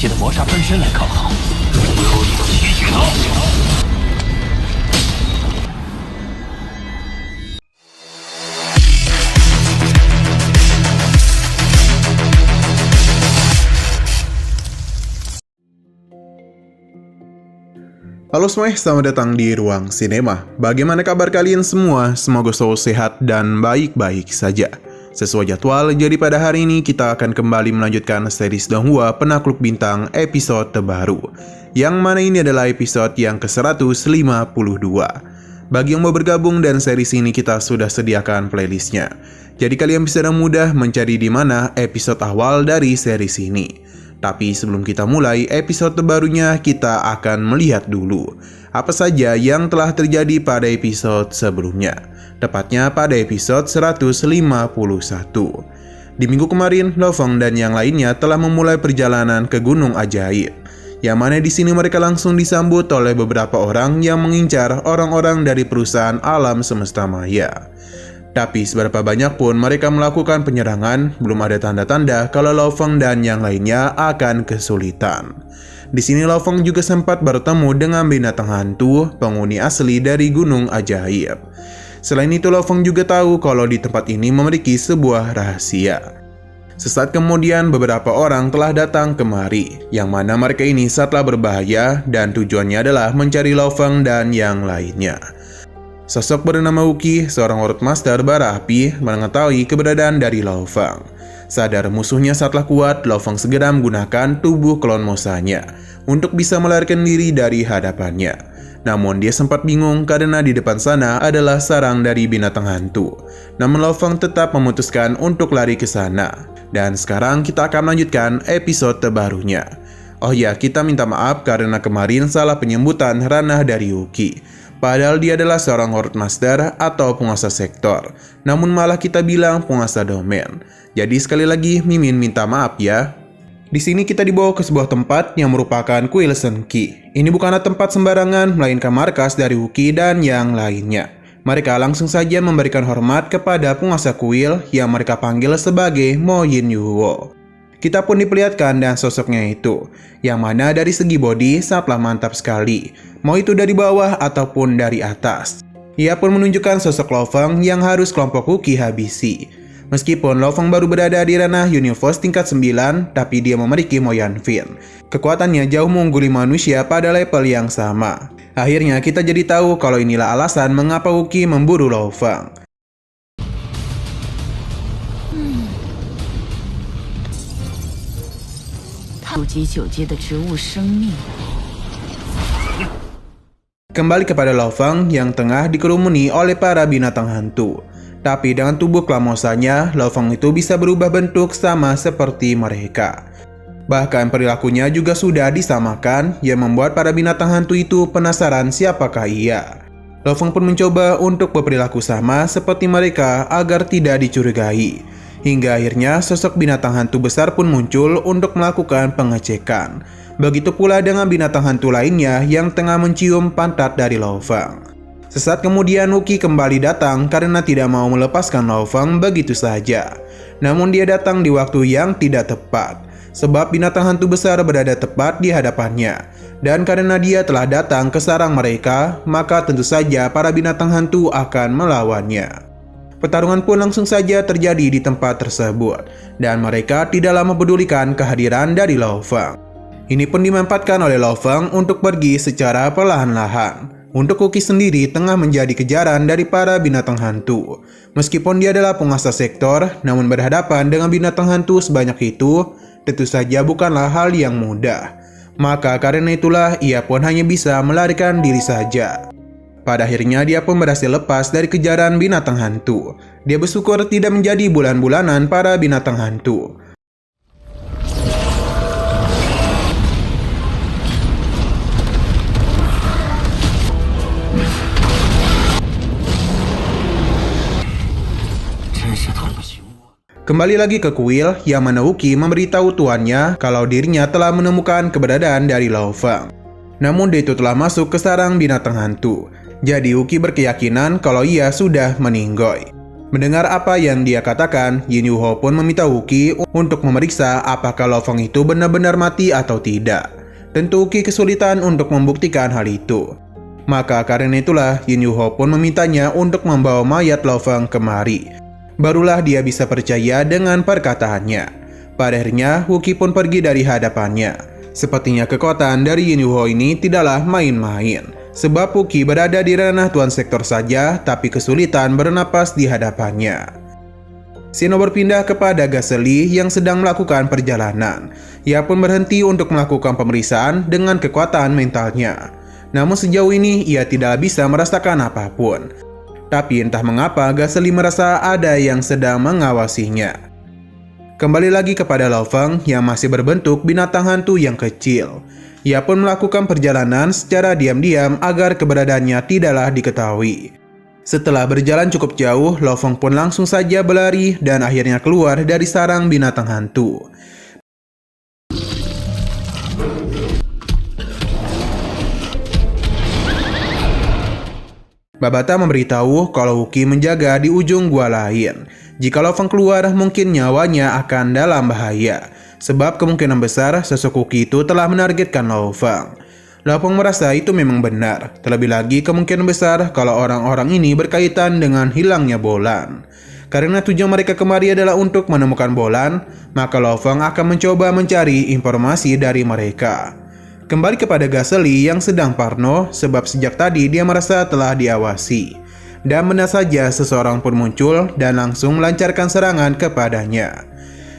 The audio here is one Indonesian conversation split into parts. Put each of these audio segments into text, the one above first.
的磨砂分身来靠好。幽影七巨刀。Halo semuanya, selamat datang di Ruang Sinema. Bagaimana kabar kalian semua? Semoga selalu sehat dan baik-baik saja. Sesuai jadwal, jadi pada hari ini kita akan kembali melanjutkan series Donghua Penakluk Bintang episode terbaru. Yang mana ini adalah episode yang ke-152. Bagi yang mau bergabung dan series ini kita sudah sediakan playlistnya. Jadi kalian bisa dengan mudah mencari di mana episode awal dari series ini. Tapi sebelum kita mulai episode terbarunya, kita akan melihat dulu apa saja yang telah terjadi pada episode sebelumnya. Tepatnya pada episode 151. Di minggu kemarin, Lo Feng dan yang lainnya telah memulai perjalanan ke Gunung Ajaib. Yang mana di sini mereka langsung disambut oleh beberapa orang yang mengincar orang-orang dari perusahaan alam semesta maya. Tapi seberapa banyak pun mereka melakukan penyerangan, belum ada tanda-tanda kalau Lo Feng dan yang lainnya akan kesulitan. Di sini Lo Feng juga sempat bertemu dengan binatang hantu, penghuni asli dari Gunung Ajaib. Selain itu, Lo Feng juga tahu kalau di tempat ini memiliki sebuah rahasia. Sesaat kemudian beberapa orang telah datang kemari, yang mana mereka ini sangatlah berbahaya dan tujuannya adalah mencari Lo Feng dan yang lainnya. Sosok bernama Uki, seorang World Master bara api, mengetahui keberadaan dari Lo Feng. Sadar musuhnya sangatlah kuat, Lo Feng segera menggunakan tubuh klon Mosanya untuk bisa melarikan diri dari hadapannya. Namun dia sempat bingung karena di depan sana adalah sarang dari binatang hantu. Namun Lo Feng tetap memutuskan untuk lari ke sana. Dan sekarang kita akan melanjutkan episode terbarunya. Oh ya, kita minta maaf karena kemarin salah penyebutan ranah dari Uki. Padahal dia adalah seorang World Master atau penguasa sektor. Namun malah kita bilang penguasa domain. Jadi sekali lagi Mimin minta maaf ya. Di sini kita dibawa ke sebuah tempat yang merupakan kuil Senki. Ini bukanlah tempat sembarangan, melainkan markas dari Uki dan yang lainnya. Mereka langsung saja memberikan hormat kepada penguasa kuil yang mereka panggil sebagai Mo Yin Yuwo. Kita pun diperlihatkan dan sosoknya itu, yang mana dari segi body sangatlah mantap sekali, mau itu dari bawah ataupun dari atas. Ia pun menunjukkan sosok Lo Feng yang harus kelompok Uki habisi. Meskipun Lo Feng baru berada di ranah Universe tingkat 9, tapi dia memiliki Mo Yanfin. Kekuatannya jauh mengungguli manusia pada level yang sama. Akhirnya kita jadi tahu kalau inilah alasan mengapa Uki memburu Lo Feng. Kembali kepada Lo Feng yang tengah dikerumuni oleh para binatang hantu. Tapi dengan tubuh klamosanya, Lo Feng itu bisa berubah bentuk sama seperti mereka. Bahkan perilakunya juga sudah disamakan, yang membuat para binatang hantu itu penasaran siapakah ia. Lo Feng pun mencoba untuk berperilaku sama seperti mereka agar tidak dicurigai. Hingga akhirnya sosok binatang hantu besar pun muncul untuk melakukan pengecekan. Begitu pula dengan binatang hantu lainnya yang tengah mencium pantat dari Lo Feng. Sesaat kemudian Uki kembali datang karena tidak mau melepaskan Lo Feng begitu saja. Namun dia datang di waktu yang tidak tepat, sebab binatang hantu besar berada tepat di hadapannya. Dan karena dia telah datang ke sarang mereka, maka tentu saja para binatang hantu akan melawannya. Pertarungan pun langsung saja terjadi di tempat tersebut, dan mereka tidak lama pedulikan kehadiran dari Lo Feng. Ini pun dimanfaatkan oleh Lo Feng untuk pergi secara perlahan-lahan. Untuk Uki sendiri tengah menjadi kejaran dari para binatang hantu. Meskipun dia adalah penguasa sektor, namun berhadapan dengan binatang hantu sebanyak itu, tentu saja bukanlah hal yang mudah. Maka karena itulah ia pun hanya bisa melarikan diri saja. Pada akhirnya dia pun berhasil lepas dari kejaran binatang hantu. Dia bersyukur tidak menjadi bulan-bulanan para binatang hantu. Kembali lagi ke kuil, yang mana Uki memberitahu tuannya kalau dirinya telah menemukan keberadaan dari Lo Feng. Namun dia itu telah masuk ke sarang binatang hantu. Jadi Uki berkeyakinan kalau ia sudah meninggoy. Mendengar apa yang dia katakan, Yin Yuho pun meminta Uki untuk memeriksa apakah Lo Feng itu benar-benar mati atau tidak. Tentu Uki kesulitan untuk membuktikan hal itu. Maka karena itulah Yin Yuho pun memintanya untuk membawa mayat Lo Feng kemari. Barulah dia bisa percaya dengan perkataannya. Pada akhirnya, Uki pun pergi dari hadapannya. Sepertinya kekuatan dari Yin Yuho ini tidaklah main-main. Sebab Uki berada di ranah Tuan Sektor saja, tapi kesulitan bernapas di hadapannya. Shino berpindah kepada Gasly yang sedang melakukan perjalanan. Ia pun berhenti untuk melakukan pemeriksaan dengan kekuatan mentalnya. Namun sejauh ini ia tidak bisa merasakan apapun. Tapi entah mengapa Gasly merasa ada yang sedang mengawasinya. Kembali lagi kepada Lo Feng yang masih berbentuk binatang hantu yang kecil. Ia pun melakukan perjalanan secara diam-diam agar keberadaannya tidaklah diketahui. Setelah berjalan cukup jauh, Lo Feng pun langsung saja berlari dan akhirnya keluar dari sarang binatang hantu. Babata memberitahu kalau Uki menjaga di ujung gua lain. Jika Lo Feng keluar, mungkin nyawanya akan dalam bahaya. Sebab kemungkinan besar sosok Uki itu telah menargetkan Lo Feng. Lo Feng merasa itu memang benar. Terlebih lagi kemungkinan besar kalau orang-orang ini berkaitan dengan hilangnya Bolan. Karena tujuan mereka kemari adalah untuk menemukan Bolan, maka Lo Feng akan mencoba mencari informasi dari mereka. Kembali kepada Gasly yang sedang parno, sebab sejak tadi dia merasa telah diawasi. Dan benar saja seseorang pun muncul dan langsung melancarkan serangan kepadanya.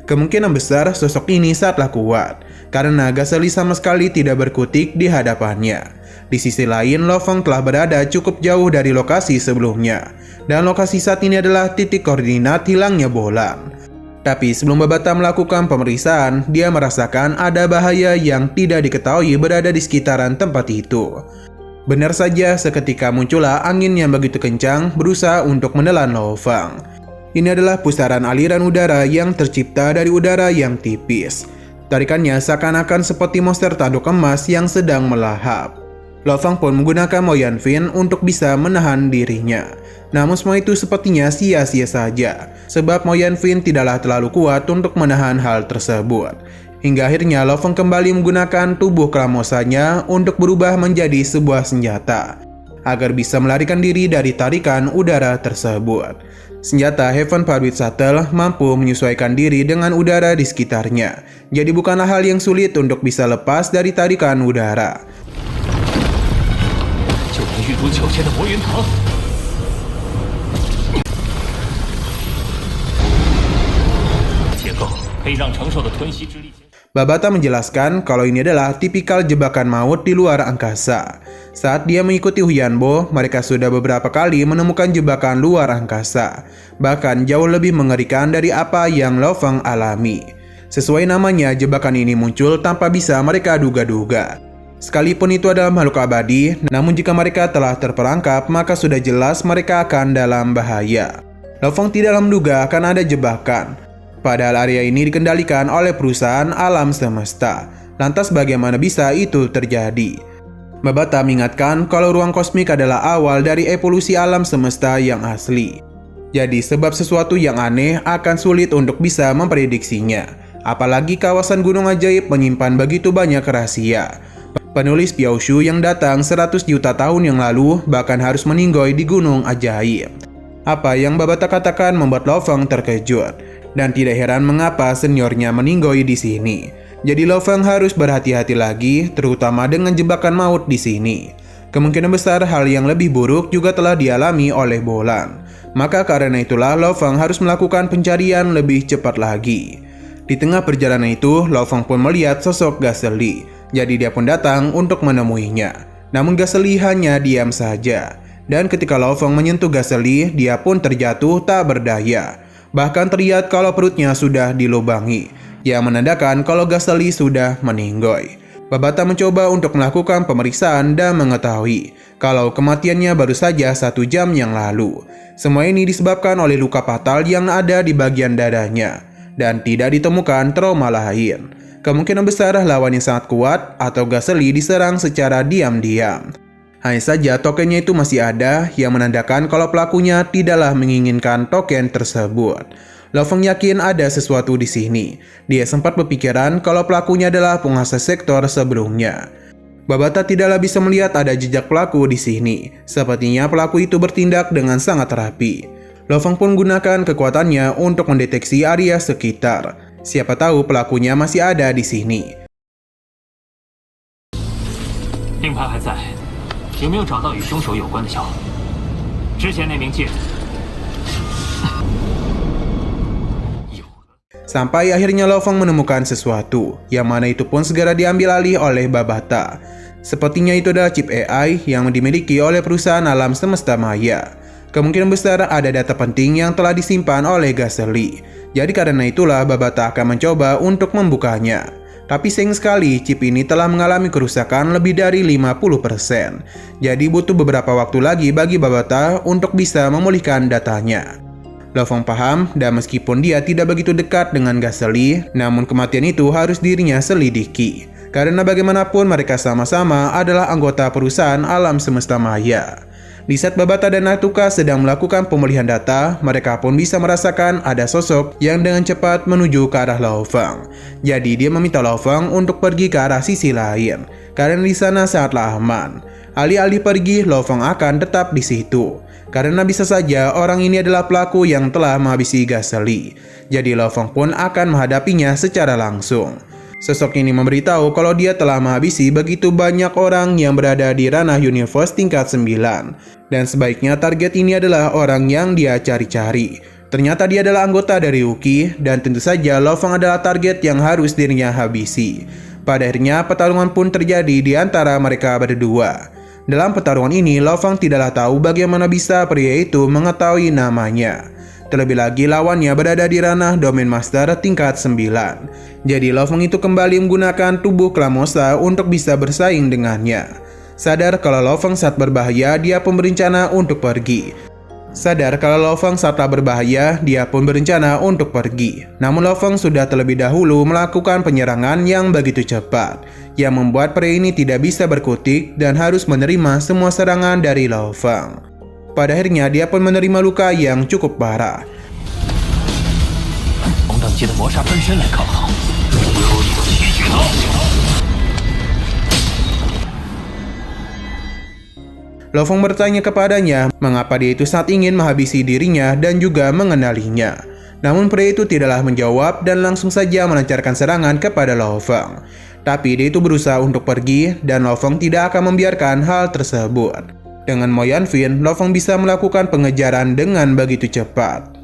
Kemungkinan besar sosok ini sangatlah kuat, karena Gasly sama sekali tidak berkutik di hadapannya. Di sisi lain, Lo Feng telah berada cukup jauh dari lokasi sebelumnya, dan lokasi saat ini adalah titik koordinat hilangnya Bolan. Tapi sebelum Babata melakukan pemeriksaan, dia merasakan ada bahaya yang tidak diketahui berada di sekitaran tempat itu. Benar saja, seketika muncullah angin yang begitu kencang berusaha untuk menelan Lo Feng. Ini adalah pusaran aliran udara yang tercipta dari udara yang tipis. Tarikannya seakan-akan seperti monster tanduk emas yang sedang melahap. Lo Feng pun menggunakan Mo Yanfeng untuk bisa menahan dirinya. Namun semua itu sepertinya sia-sia saja, sebab Mo Yanfeng tidaklah terlalu kuat untuk menahan hal tersebut. Hingga akhirnya Lo Feng kembali menggunakan tubuh keramosanya untuk berubah menjadi sebuah senjata, agar bisa melarikan diri dari tarikan udara tersebut. Senjata Heaven Farbid Shuttle mampu menyesuaikan diri dengan udara di sekitarnya, jadi bukanlah hal yang sulit untuk bisa lepas dari tarikan udara. Babata menjelaskan kalau ini adalah tipikal jebakan maut di luar angkasa. Saat dia mengikuti Huyanbo, mereka sudah beberapa kali menemukan jebakan luar angkasa, bahkan jauh lebih mengerikan dari apa yang Lo Feng alami. Sesuai namanya, jebakan ini muncul tanpa bisa mereka duga-duga. Sekalipun itu adalah makhluk abadi, namun jika mereka telah terperangkap, maka sudah jelas mereka akan dalam bahaya. Lo Feng tidak menduga akan ada jebakan. Padahal area ini dikendalikan oleh perusahaan alam semesta. Lantas bagaimana bisa itu terjadi? Babata mengingatkan kalau ruang kosmik adalah awal dari evolusi alam semesta yang asli. Jadi sebab sesuatu yang aneh akan sulit untuk bisa memprediksinya. Apalagi kawasan gunung ajaib menyimpan begitu banyak rahasia. Penulis Piaoshu yang datang 100 juta tahun yang lalu bahkan harus meninggoy di gunung ajaib. Apa yang Babata katakan membuat Lo Feng terkejut. Dan tidak heran mengapa seniornya meninggoy di sini. Jadi Lo Feng harus berhati-hati lagi, terutama dengan jebakan maut di sini. Kemungkinan besar hal yang lebih buruk juga telah dialami oleh Bolan. Maka karena itulah Lo Feng harus melakukan pencarian lebih cepat lagi. Di tengah perjalanan itu, Lo Feng pun melihat sosok Gasly. Jadi dia pun datang untuk menemuinya. Namun Gasly hanya diam saja. Dan ketika Lo Feng menyentuh Gasly, dia pun terjatuh tak berdaya. Bahkan terlihat kalau perutnya sudah dilubangi, yang menandakan kalau Gasly sudah meninggoy. Babata mencoba untuk melakukan pemeriksaan dan mengetahui kalau kematiannya baru saja 1 jam yang lalu. Semua ini disebabkan oleh luka fatal yang ada di bagian dadanya, dan tidak ditemukan trauma lain. Kemungkinan besar lawan yang sangat kuat atau Gasly diserang secara diam-diam. Hanya saja tokennya itu masih ada yang menandakan kalau pelakunya tidaklah menginginkan token tersebut. Lo Feng yakin ada sesuatu di sini. Dia sempat berpikiran kalau pelakunya adalah penguasa sektor sebelumnya. Babata tidaklah bisa melihat ada jejak pelaku di sini. Sepertinya pelaku itu bertindak dengan sangat rapi. Lo Feng pun gunakan kekuatannya untuk mendeteksi area sekitar. Siapa tahu pelakunya masih ada di sini. 令牌还在，有没有找到与凶手有关的小？之前那名戒指。Sampai akhirnya Lo Feng menemukan sesuatu, yang mana itu pun segera diambil alih oleh Babata. Sepertinya itu adalah chip AI yang dimiliki oleh perusahaan alam semesta maya. Kemungkinan besar ada data penting yang telah disimpan oleh Gasly. Jadi karena itulah Babata akan mencoba untuk membukanya. Tapi sayang sekali chip ini telah mengalami kerusakan lebih dari 50%. Jadi butuh beberapa waktu lagi bagi Babata untuk bisa memulihkan datanya. Lo Feng paham dan meskipun dia tidak begitu dekat dengan Gasly, namun kematian itu harus dirinya selidiki. Karena bagaimanapun mereka sama-sama adalah anggota perusahaan alam semesta maya. Di saat Babata dan Natuka sedang melakukan pemulihan data, mereka pun bisa merasakan ada sosok yang dengan cepat menuju ke arah Lo Feng. Jadi dia meminta Lo Feng untuk pergi ke arah sisi lain, karena di sana sangatlah aman. Alih-alih pergi, Lo Feng akan tetap di situ. Karena bisa saja orang ini adalah pelaku yang telah menghabisi Gasly. Jadi Lo Feng pun akan menghadapinya secara langsung. Sosok ini memberitahu kalau dia telah menghabisi begitu banyak orang yang berada di ranah universe tingkat 9. Dan sebaiknya target ini adalah orang yang dia cari-cari. Ternyata dia adalah anggota dari Uki, dan tentu saja Lo Feng adalah target yang harus dirinya habisi. Pada akhirnya pertarungan pun terjadi di antara mereka berdua. Dalam pertarungan ini, Lo Feng tidaklah tahu bagaimana bisa pria itu mengetahui namanya. Terlebih lagi lawannya berada di ranah Domain Master tingkat 9. Jadi Lo Feng itu kembali menggunakan tubuh Klamosa untuk bisa bersaing dengannya. Sadar kalau Lo Feng saat berbahaya, dia pun berencana untuk pergi. Namun Lo Feng sudah terlebih dahulu melakukan penyerangan yang begitu cepat, yang membuat pria ini tidak bisa berkutik dan harus menerima semua serangan dari Lo Feng. Pada akhirnya dia pun menerima luka yang cukup parah. Lo Feng bertanya kepadanya mengapa dia itu sangat ingin menghabisi dirinya dan juga mengenalinya. Namun pria itu tidaklah menjawab dan langsung saja melancarkan serangan kepada Lo Feng. Tapi dia itu berusaha untuk pergi dan Lo Feng tidak akan membiarkan hal tersebut. Dengan Mo Yanfin, Lo Feng bisa melakukan pengejaran dengan begitu cepat.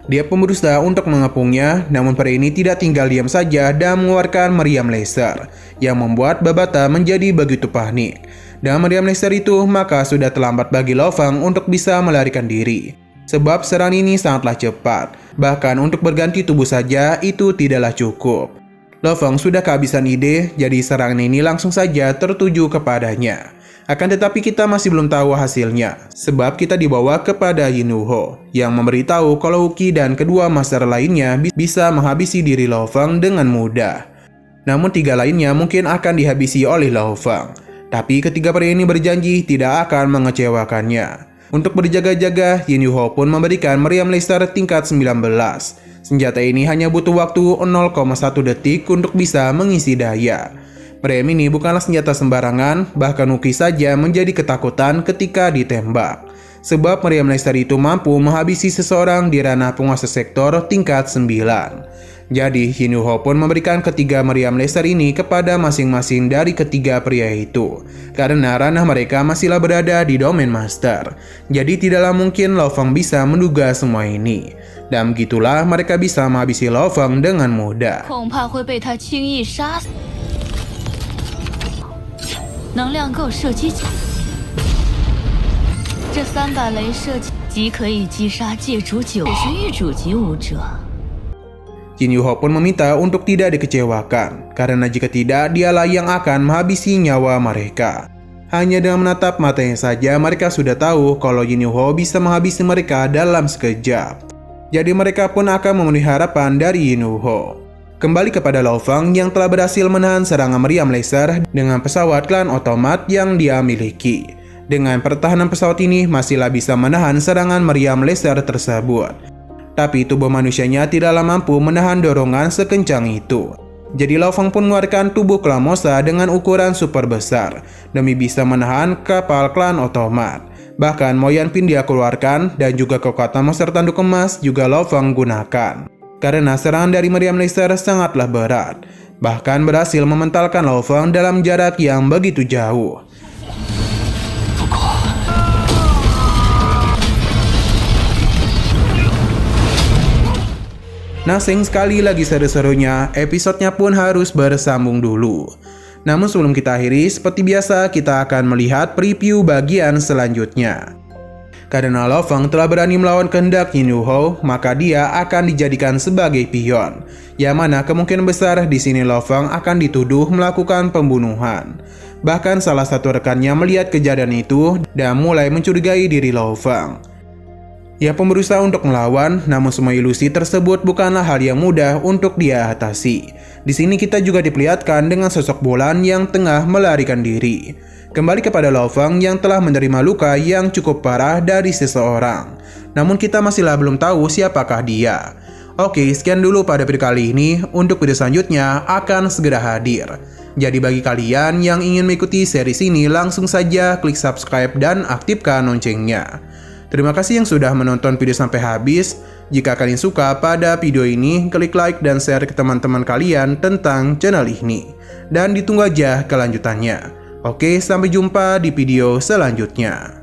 Dia pun berusaha untuk mengepungnya, namun pria ini tidak tinggal diam saja dan mengeluarkan meriam laser, yang membuat Babata menjadi begitu panik. Dengan meriam laser itu, maka sudah terlambat bagi Lo Feng untuk bisa melarikan diri. Sebab serangan ini sangatlah cepat, bahkan untuk berganti tubuh saja itu tidaklah cukup. Lo Feng sudah kehabisan ide, jadi serangan ini langsung saja tertuju kepadanya. Akan tetapi kita masih belum tahu hasilnya, sebab kita dibawa kepada Yinuho, yang memberitahu kalau Uki dan kedua master lainnya bisa menghabisi diri Lo Feng dengan mudah. Namun 3 lainnya mungkin akan dihabisi oleh Lo Feng. Tapi ketiga pria ini berjanji tidak akan mengecewakannya. Untuk berjaga-jaga, Yinuho pun memberikan meriam laser tingkat 19. Senjata ini hanya butuh waktu 0,1 detik untuk bisa mengisi daya. Meriam ini bukanlah senjata sembarangan, bahkan Uki saja menjadi ketakutan ketika ditembak. Sebab meriam laser itu mampu menghabisi seseorang di ranah penguasa sektor tingkat 9. Jadi Yinuho pun memberikan ketiga meriam laser ini kepada masing-masing dari ketiga pria itu. Karena ranah mereka masihlah berada di Domain Master. Jadi tidaklah mungkin Lo Feng bisa menduga semua ini. Dan begitulah mereka bisa menghabisi Lo Feng dengan mudah. 能量够射击这3把雷射击可以击杀界主9，也是域主级武者。 Yinuho pun meminta untuk tidak dikecewakan, karena jika tidak dialah yang akan menghabisi nyawa mereka. Hanya dengan menatap matanya saja mereka sudah tahu kalau Yinuho bisa menghabisi mereka dalam sekejap. Jadi mereka pun akan memenuhi harapan dari Yinuho. Kembali kepada Lo Feng yang telah berhasil menahan serangan meriam laser dengan pesawat klan otomat yang dia miliki. Dengan pertahanan pesawat ini masihlah bisa menahan serangan meriam laser tersebut. Tapi tubuh manusianya tidaklah mampu menahan dorongan sekencang itu. Jadi Lao Feng pun mengeluarkan tubuh klan Mosa dengan ukuran super besar demi bisa menahan kapal klan otomat. Bahkan Mo Yanping dia keluarkan dan juga kekuatan monster tanduk emas juga Lao Feng gunakan. Karena serangan dari meriam laser sangatlah berat, bahkan berhasil mementalkan Lao Feng dalam jarak yang begitu jauh. Nah, sayang sekali lagi seru-serunya, episodenya pun harus bersambung dulu. Namun sebelum kita akhiri, seperti biasa kita akan melihat preview bagian selanjutnya. Karena Lao Feng telah berani melawan kehendak Yin Yuhou, maka dia akan dijadikan sebagai pion. Yang mana kemungkinan besar di sini Lao Feng akan dituduh melakukan pembunuhan. Bahkan salah satu rekannya melihat kejadian itu dan mulai mencurigai diri Lao Feng. Ia pun berusaha untuk melawan, namun semua ilusi tersebut bukanlah hal yang mudah untuk dia atasi. Di sini kita juga diperlihatkan dengan sosok Bolan yang tengah melarikan diri. Kembali kepada Lao Feng yang telah menerima luka yang cukup parah dari seseorang. Namun kita masihlah belum tahu siapakah dia. Oke, sekian dulu pada video kali ini. Untuk video selanjutnya akan segera hadir. Jadi bagi kalian yang ingin mengikuti series ini, langsung saja klik subscribe dan aktifkan loncengnya. Terima kasih yang sudah menonton video sampai habis. Jika kalian suka pada video ini, klik like dan share ke teman-teman kalian tentang channel ini. Dan ditunggu aja kelanjutannya. Oke, sampai jumpa di video selanjutnya.